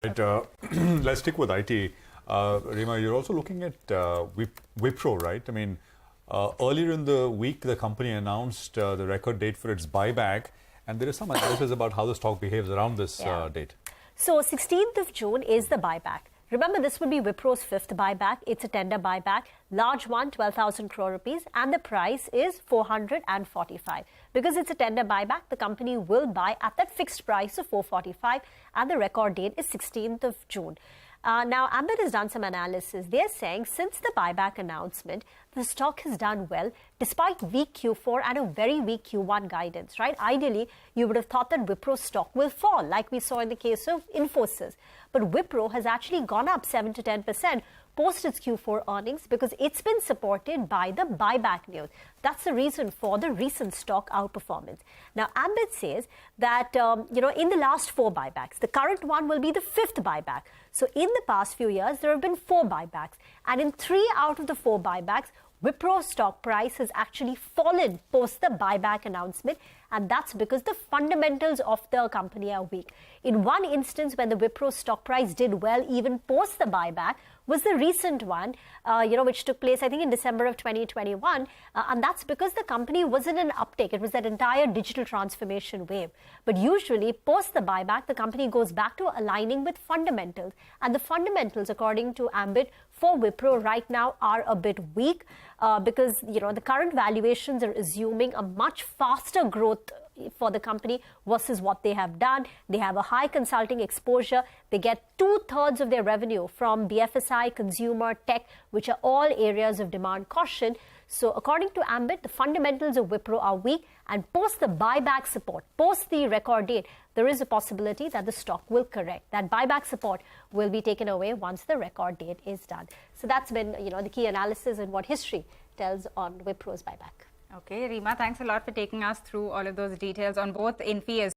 Right, let's stick with IT. Reema, you're also looking at Wipro, right? I mean, earlier in the week, the company announced the record date for its buyback, and there is some analysis about how the stock behaves around this date. So 16th of June is the buyback. Remember, this would be Wipro's fifth buyback. It's a tender buyback, large one, 12,000 crore rupees, and the price is 445. Because it's a tender buyback, the company will buy at that fixed price of 445, and the record date is 16th of June. Now, Ambit has done some analysis. They're saying since the buyback announcement, the stock has done well despite weak Q4 and a very weak Q1 guidance, right? Ideally, you would have thought that Wipro's stock will fall, like we saw in the case of Infosys. But Wipro has actually gone up 7 to 10% post its Q4 earnings because it's been supported by the buyback news. That's the reason for the recent stock outperformance. Now, Ambit says that, in the last 4 buybacks, the current one will be the 5th buyback. So in the past few years, there have been 4 buybacks. And in 3 out of the 4 buybacks, Wipro's stock price has actually fallen post the buyback announcement, and that's because the fundamentals of the company are weak. In one instance, when the Wipro stock price did well even post the buyback, was the recent one, which took place, I think, in December of 2021. And that's because the company was in an uptake. It was that entire digital transformation wave. But usually, post the buyback, the company goes back to aligning with fundamentals. And the fundamentals, according to Ambit, for Wipro right now are a bit weak because, the current valuations are assuming a much faster growth for the company versus what they have done. They have a high consulting exposure. They get 2/3 of their revenue from BFSI, consumer, tech, which are all areas of demand caution. So according to Ambit, the fundamentals of Wipro are weak, and post the buyback support, post the record date, there is a possibility that the stock will correct. That buyback support will be taken away once the record date is done. So that's been, the key analysis and what history tells on Wipro's buyback. Okay, Reema, thanks a lot for taking us through all of those details on both Infi as